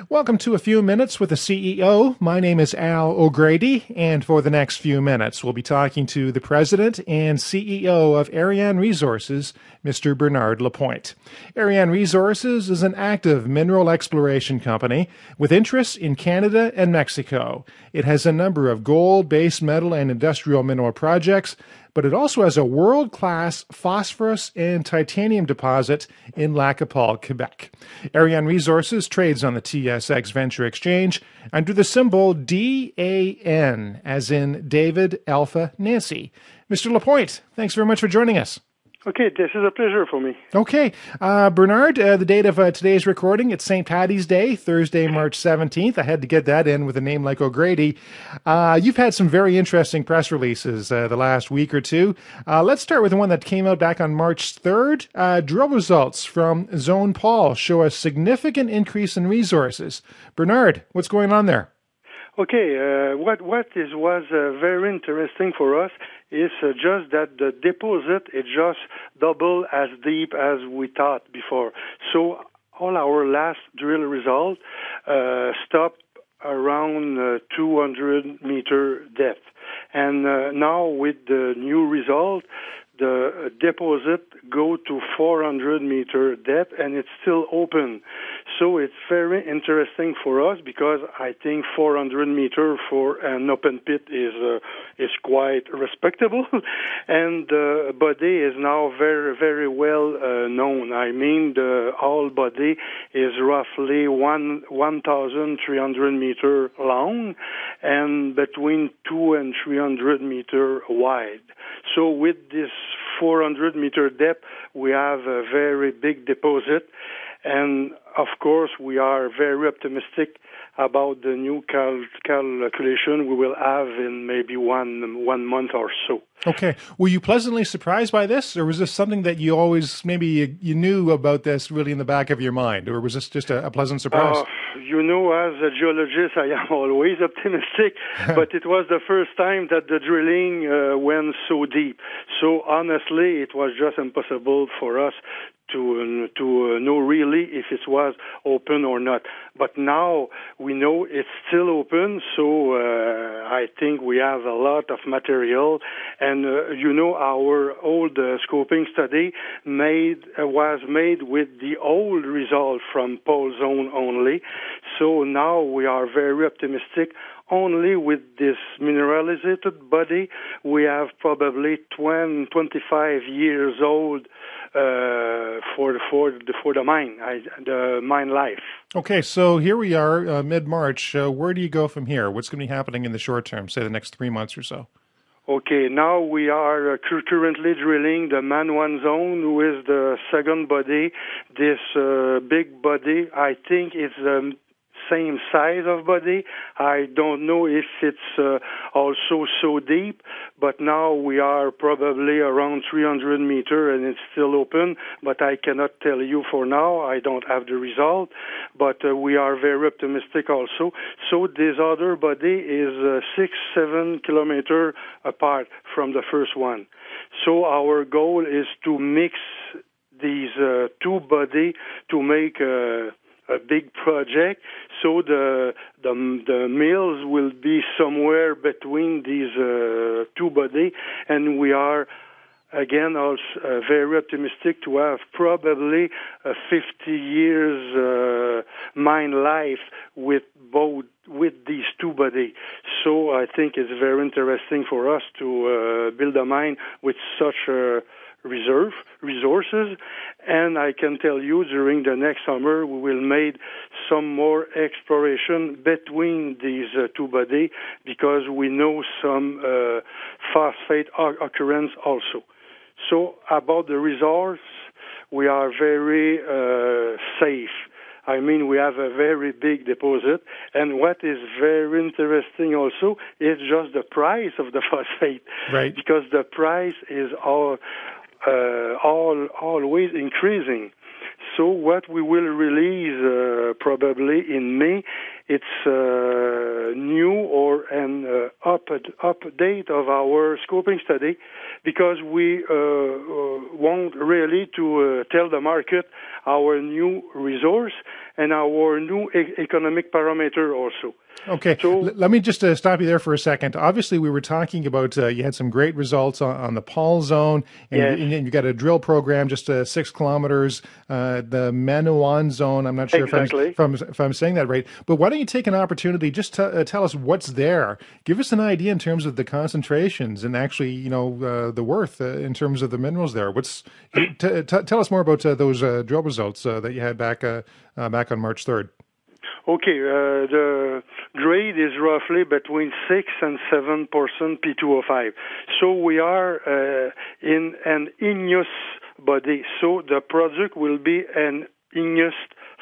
Welcome to A Few Minutes with the CEO. My name is Al O'Grady, and for the next few minutes, we'll be talking to the president and CEO of Arianne Resources, Mr. Bernard Lapointe. Arianne Resources is an active mineral exploration company with interests in Canada and Mexico. It has a number of gold, base metal, and industrial mineral projects, but it also has a world-class phosphorus and titanium deposit in Lapointe, Quebec. Arianne Resources trades on the TSX Venture Exchange under the symbol DAN, as in David Alpha Nancy. Mr. Lapointe, thanks very much for joining us. Okay, this is a pleasure for me. Okay. Bernard, the date of today's recording, it's St. Paddy's Day, Thursday, March 17th. I had to get that in with a name like O'Grady. You've had some very interesting press releases the last week or two. Let's start with the one that came out back on March 3rd. Drill results from Zone Paul show a significant increase in resources. Bernard, what's going on there? Okay, what was very interesting for us is just that the deposit is just double as deep as we thought before. So all our last drill result stopped around 200 meter depth. And now with the new result, the deposit go to 400 meter depth, and it's still open. So it's very interesting for us because I think 400 meter for an open pit is quite respectable, and the body is now very, very well known. I mean, the whole body is roughly 1,300 meter long and between 200 and 300 meter wide. So with this 400 meter depth, we have a very big deposit, and of course we are very optimistic about the new calculation we will have in maybe one month or so. Okay. Were you pleasantly surprised by this, or was this something that you always, maybe you knew about this really in the back of your mind, or was this just a pleasant surprise? As a geologist, I am always optimistic, but it was the first time that the drilling went so deep. So honestly, it was just impossible for us to know really if it was open or not. But now we know it's still open, so I think we have a lot of material. And our old scoping study was made with the old result from Paul Zone only. So now we are very optimistic. Only with this mineralized body, we have probably 25 years old for the mine life. Okay, so here we are, mid-March. Where do you go from here? What's going to be happening in the short term, say the next 3 months or so? Okay, now we are currently drilling the Man 1 zone with the second body. This big body, I think it's the same size of body. I don't know if it's also so deep, but now we are probably around 300 meter and it's still open, but I cannot tell you for now. I don't have the result, but we are very optimistic also. So this other body is 6-7 kilometers apart from the first one. So our goal is to mix these two bodies to make a big project, so the mills will be somewhere between these two bodies, and we are again also very optimistic to have probably a 50 years mine life with these two bodies. So I think it's very interesting for us to build a mine with such a resources, and I can tell you during the next summer we will make some more exploration between these two bodies because we know some phosphate occurrence also. So about the resource, we are very safe. I mean, we have a very big deposit, and what is very interesting also is just the price of the phosphate, right? Because the price is always increasing. So what we will release probably in May it's new or an update of our scoping study, because we want really to tell the market our new resource and our new economic parameter also. Okay, so let me just stop you there for a second. Obviously, we were talking about you had some great results on the Paul zone, and, yes. you got a drill program just 6 kilometers, the Manawan zone. I'm not sure exactly. if I'm saying that right, but why don't you take an opportunity just to tell us what's there? Give us an idea in terms of the concentrations and actually, the worth in terms of the minerals there. Tell us more about those drill results that you had back on March 3rd. Okay, the grade is roughly between 6 and 7% P2O5. So we are in an igneous body. So the product will be an igneous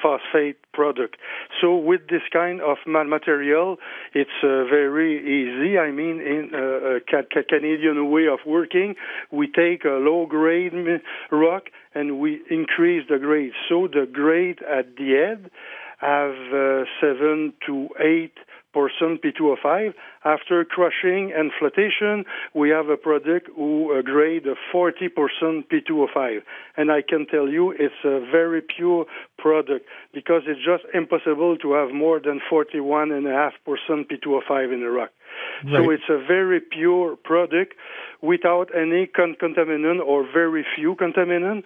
phosphate product. So with this kind of material, it's very easy. I mean, in a Canadian way of working, we take a low-grade rock and we increase the grade. So the grade at the end have 7 to 8% P2O5. After crushing and flotation, we have a product who grade 40% P2O5. And I can tell you it's a very pure product, because it's just impossible to have more than 41.5% P2O5 in the rock. Right. So it's a very pure product without any contaminant or very few contaminant.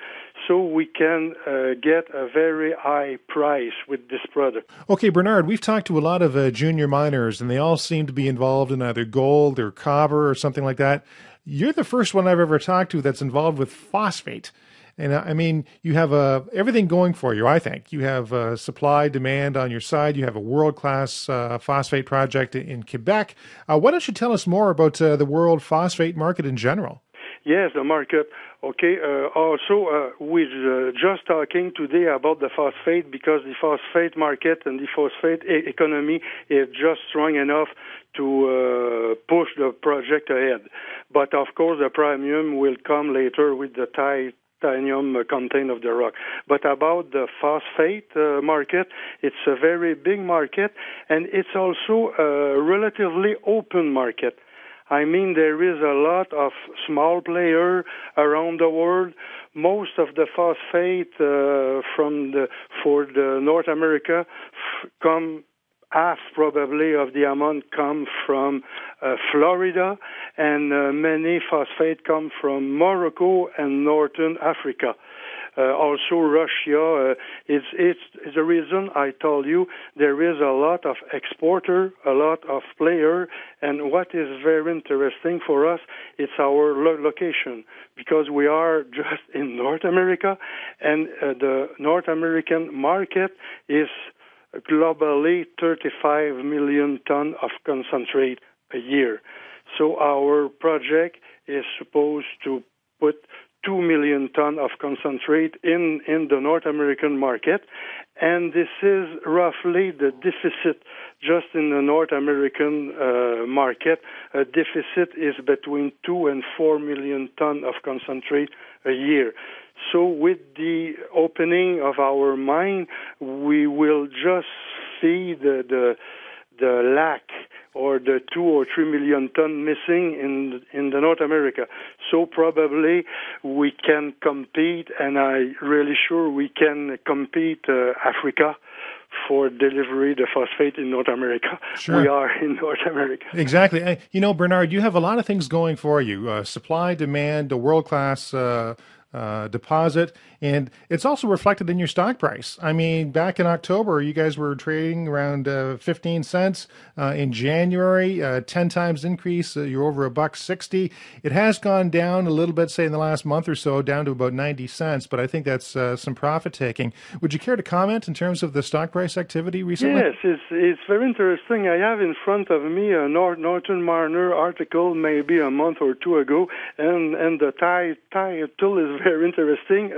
So we can get a very high price with this product. Okay, Bernard, we've talked to a lot of junior miners, and they all seem to be involved in either gold or copper or something like that. You're the first one I've ever talked to that's involved with phosphate. And I mean, you have everything going for you, I think. You have supply, demand on your side. You have a world-class phosphate project in Quebec. Why don't you tell us more about the world phosphate market in general? Yes, the market. Okay. Also, we're just talking today about the phosphate, because the phosphate market and the phosphate economy is just strong enough to push the project ahead. But of course, the premium will come later with the titanium content of the rock. But about the phosphate market, it's a very big market, and it's also a relatively open market. I mean, there is a lot of small players around the world. Most of the phosphate for the North America come, half probably of the amount come from Florida, and many phosphate come from Morocco and Northern Africa. Also Russia. It's the reason I told you there is a lot of exporter, a lot of player, and what is very interesting for us, it's our location, because we are just in North America, and the North American market is globally 35 million tons of concentrate a year. So our project is supposed to put 2 million tons of concentrate in the North American market, and this is roughly the deficit just in the North American market. A deficit is between 2 and 4 million tons of concentrate a year. So with the opening of our mine, we will just see the lack or the 2 or 3 million ton missing in the North America. So probably we can compete, and I'm really sure we can compete Africa for delivery the phosphate in North America. Sure. We are in North America. Exactly. Bernard, you have a lot of things going for you. Supply, demand, a world-class deposit, and it's also reflected in your stock price. I mean, back in October, you guys were trading around 15 cents. In January, 10 times increase. You're over $1.60. It has gone down a little bit, say in the last month or so, down to about 90 cents. But I think that's some profit taking. Would you care to comment in terms of the stock price activity recently? Yes, it's very interesting. I have in front of me a Northern Mariner article maybe a month or two ago, and the title is very interesting.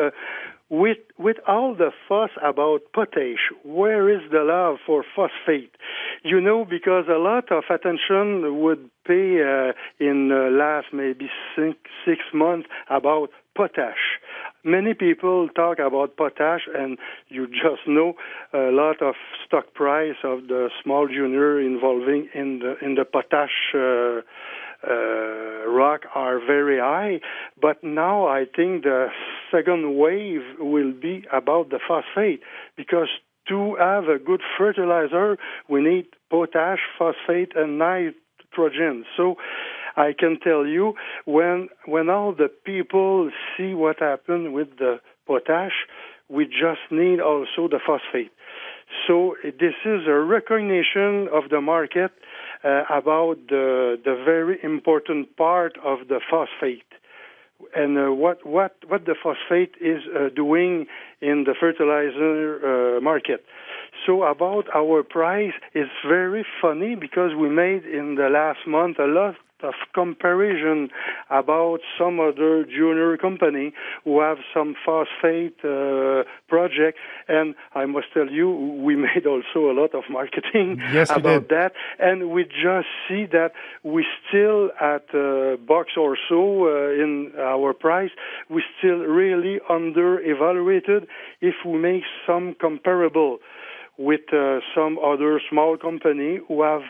With all the fuss about potash, where is the love for phosphate? Because a lot of attention would pay in the last maybe six months about potash. Many people talk about potash, and you just know a lot of stock price of the small junior involving in the potash rock are very high. But now I think the second wave will be about the phosphate, because to have a good fertilizer, we need potash, phosphate, and nitrogen. So I can tell you, when all the people see what happened with the potash, we just need also the phosphate. So this is a recognition of the market about the very important part of the phosphate. And what the phosphate is doing in the fertilizer market. So about our price, it's very funny because we made in the last month a lot of comparison about some other junior company who have some phosphate project, and I must tell you, we made also a lot of marketing about that, and we just see that we still at a buck or so in our price, we still really under-evaluated if we make some comparable with some other small company who have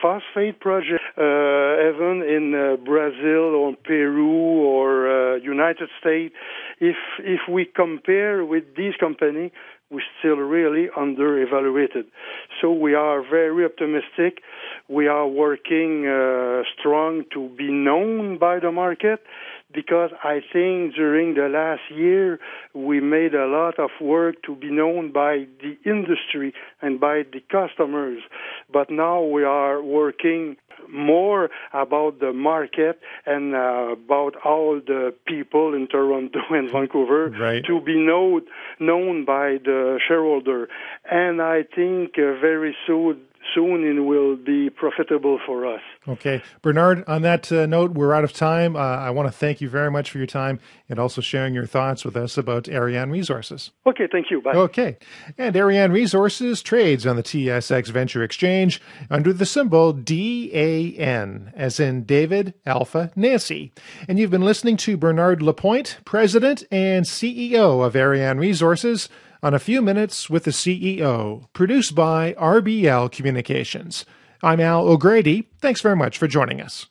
phosphate project, even in Brazil or Peru or United States. If we compare with these companies, we're still really under-evaluated. So we are very optimistic. We are working strong to be known by the market, because I think during the last year we made a lot of work to be known by the industry and by the customers. But now we are working more about the market and about all the people in Toronto and Vancouver to be known by the shareholder. And I think very soon it will be profitable for us. Okay. Bernard, on that note, we're out of time. I want to thank you very much for your time and also sharing your thoughts with us about Arianne Resources. Okay, thank you. Bye. Okay. And Arianne Resources trades on the TSX Venture Exchange under the symbol DAN, as in David Alpha Nancy. And you've been listening to Bernard Lapointe, President and CEO of Arianne Resources, on A Few Minutes with the CEO, produced by RBL Communications. I'm Al O'Grady. Thanks very much for joining us.